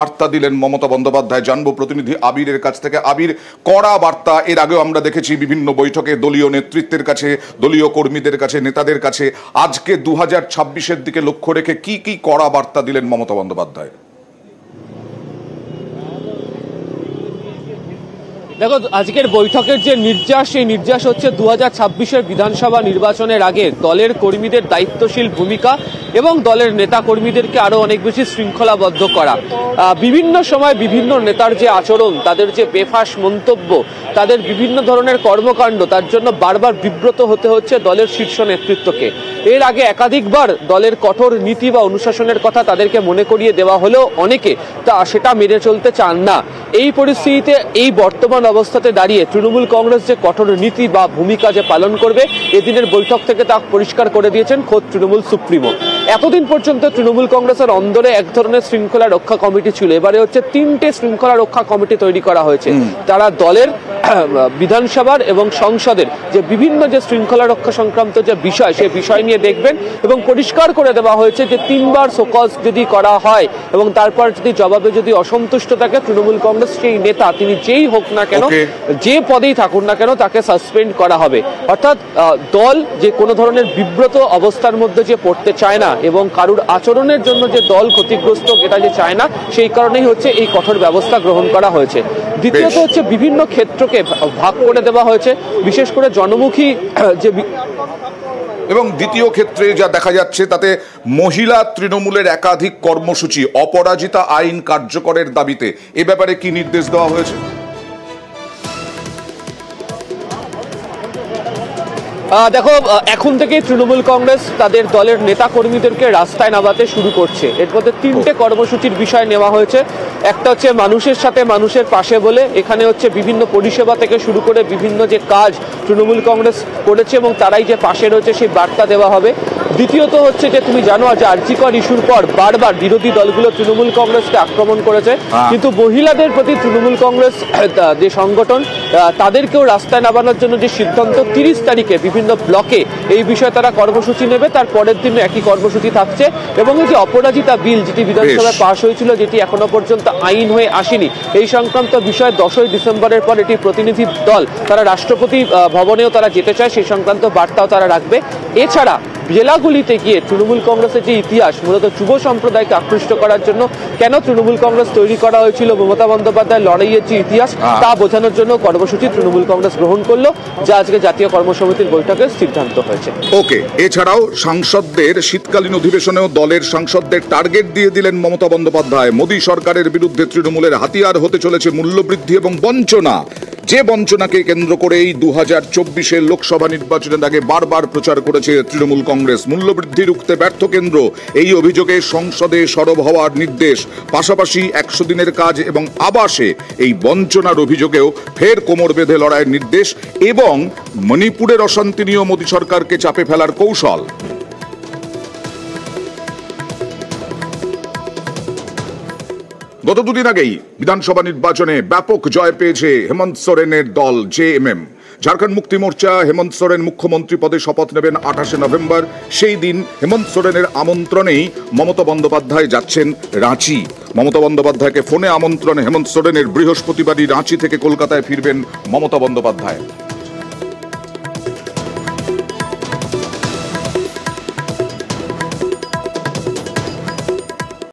বার্তা দিলেন মমতা বন্দ্যোপাধ্যায়। জানবো প্রতিনিধি আবিরের কাছ থেকে। আবির, কড়া বার্তা এর আগেও আমরা দেখেছি বিভিন্ন বৈঠকে দলীয় নেতৃত্বের কাছে, দলীয় কর্মীদের কাছে, নেতাদের কাছে। আজকে 2026-এর দিকে লক্ষ্য রেখে কি কি কড়া বার্তা দিলেন মমতা বন্দ্যোপাধ্যায়? দেখো, আজকের বৈঠকের যে নির্যাস, সেই নির্যাস হচ্ছে 2026-এর বিধানসভা নির্বাচনের আগে দলের কর্মীদের দায়িত্বশীল ভূমিকা এবং দলের নেতা কর্মীদেরকে আরো অনেক বেশি শৃঙ্খলাবদ্ধ করা। বিভিন্ন সময় বিভিন্ন নেতার যে আচরণ, তাদের যে বেফাঁস মন্তব্য, তাদের বিভিন্ন ধরনের কর্মকাণ্ড, তার জন্য বারবার বিব্রত হতে হচ্ছে দলের শীর্ষ নেতৃত্বকে। এর আগে একাধিকবার দলের কঠোর নীতি বা অনুশাসনের কথা তাদেরকে মনে করিয়ে দেওয়া হলেও অনেকে সেটা মেনে চলতে চান না। এই পরিস্থিতিতে, এই বর্তমান অবস্থাতে দাঁড়িয়ে তৃণমূল কংগ্রেস যে কঠোর নীতি বা ভূমিকা যে পালন করবে, এদিনের বৈঠক থেকে তা পরিষ্কার করে দিয়েছেন খোদ তৃণমূল সুপ্রিমো। এতদিন পর্যন্ত তৃণমূল কংগ্রেসের অন্দরে এক ধরনের শৃঙ্খলা রক্ষা কমিটি ছিল, এবারে হচ্ছে 3টে শৃঙ্খলা রক্ষা কমিটি তৈরি করা হয়েছে। তারা দলের, বিধানসভার এবং সংসদের যে বিভিন্ন যে শৃঙ্খলা রক্ষা সংক্রান্ত যে বিষয়, সেই বিষয় নিয়ে দেখবেন এবং পরিষ্কার করে দেওয়া হয়েছে যে 3বার শোকজ যদি করা হয় এবং তারপর যদি জবাবে যদি অসন্তুষ্ট থাকে তৃণমূল কংগ্রেস, সেই নেতা তিনি যেই হোক না কেন, যে পদেই থাকুন না কেন, তাকে সাসপেন্ড করা হবে। অর্থাৎ দল যে কোনো ধরনের বিব্রত অবস্থার মধ্যে যে পড়তে চায় না এবং কারুর আচরণের জন্য যে দল ক্ষতিগ্রস্ত এটা যে চায় না, সেই কারণেই হচ্ছে এই কঠোর ব্যবস্থা গ্রহণ করা হয়েছে। দ্বিতীয়ত হচ্ছে বিভিন্ন ক্ষেত্রকে ভাগ করে দেওয়া হয়েছে, বিশেষ করে জনমুখী যে, এবং দ্বিতীয় ক্ষেত্রে যা দেখা যাচ্ছে তাতে মহিলা তৃণমূলের একাধিক কর্মসূচি, অপরাজিতা আইন কার্যকরের দাবিতে, এ ব্যাপারে কি নির্দেশ দেওয়া হয়েছে? দেখো, এখন থেকেই তৃণমূল কংগ্রেস তাদের দলের নেতা কর্মীদেরকে রাস্তায় নামাতে শুরু করছে। এর মধ্যে 3টে কর্মসূচির বিষয় নেওয়া হয়েছে। একটা হচ্ছে মানুষের সাথে মানুষের পাশে বলে, এখানে হচ্ছে বিভিন্ন পরিষেবা থেকে শুরু করে বিভিন্ন যে কাজ তৃণমূল কংগ্রেস করেছে এবং তারাই যে পাশে রয়েছে সেই বার্তা দেওয়া হবে। দ্বিতীয়ত হচ্ছে যে তুমি জানো যে আরজিকর ইস্যুর পর বারবার বিরোধী দলগুলো তৃণমূল কংগ্রেসকে আক্রমণ করেছে, কিন্তু মহিলাদের প্রতি তৃণমূল কংগ্রেস যে সংগঠন, তাদেরকেও রাস্তায় নামানোর জন্য যে সিদ্ধান্ত, 30 তারিখে বিভিন্ন ব্লকে এই বিষয়ে তারা কর্মসূচি নেবে। তার পরের দিনে একই কর্মসূচি থাকছে। এবং এই যে অপরাজিতা বিল, যেটি বিধানসভায় পাশ হয়েছিল, যেটি এখনো পর্যন্ত আইন হয়ে আসেনি, এই সংক্রান্ত বিষয়ে 10ই ডিসেম্বরের পর এটি প্রতিনিধি দল তারা রাষ্ট্রপতি ভবনেও তারা যেতে চায়, সেই সংক্রান্ত বার্তাও তারা রাখবে। এছাড়া জেলাগুলিতে গিয়ে তৃণমূল কংগ্রেসের যে ইতিহাস, মূলত যুব সম্প্রদায়কে আকৃষ্ট করার জন্য কেন তৃণমূল কংগ্রেস তৈরি করা হয়েছিল, মমতা বন্দ্যোপাধ্যায় লড়াইয়ের যে ইতিহাস, তা বোঝানোর জন্য কর্মসূচি তৃণমূল কংগ্রেস গ্রহণ করলো, যা আজকে জাতীয় কর্মসমিতির বৈঠকে সিদ্ধান্ত হয়েছে। ওকে, এছাড়াও সাংসদদের শীতকালীন অধিবেশনেও দলের সাংসদদের টার্গেট দিয়ে দিলেন মমতা বন্দ্যোপাধ্যায়। মোদী সরকারের বিরুদ্ধে তৃণমূলের হাতিয়ার হতে চলেছে মূল্যবৃদ্ধি এবং বঞ্চনা, যে বঞ্চনাকে কেন্দ্র করেই 2024-এর লোকসভা নির্বাচনের আগে বারবার প্রচার করেছে তৃণমূল কংগ্রেস। মূল্যবৃদ্ধি রুখতে ব্যর্থ কেন্দ্র, এই অভিযোগে সংসদে সরব হওয়ার নির্দেশ। পাশাপাশি 100 দিনের কাজ এবং আবাসে এই বঞ্চনার অভিযোগেও ফের কোমর বেঁধে লড়াইয়ের নির্দেশ এবং মণিপুরের অশান্তি নিয়েও মোদী সরকারকে চাপে ফেলার কৌশল। গত দুদিন আগেই বিধানসভা নির্বাচনে ব্যাপক জয় পেয়েছে হেমন্ত সোরেনের দল জেএমএম। ঝাড়খণ্ড মুক্তি মোর্চা হেমন্ত সোরেন মুখ্যমন্ত্রী পদে শপথ নেবেন 28শে নভেম্বর। সেই দিন হেমন্ত সোরেনের আমন্ত্রণেই মমতা বন্দ্যোপাধ্যায় যাচ্ছেন রাঁচি। মমতা বন্দ্যোপাধ্যায়কে ফোনে আমন্ত্রণে হেমন্ত সোরেনের বৃহস্পতিবারই রাঁচি থেকে কলকাতায় ফিরবেন মমতা বন্দ্যোপাধ্যায়।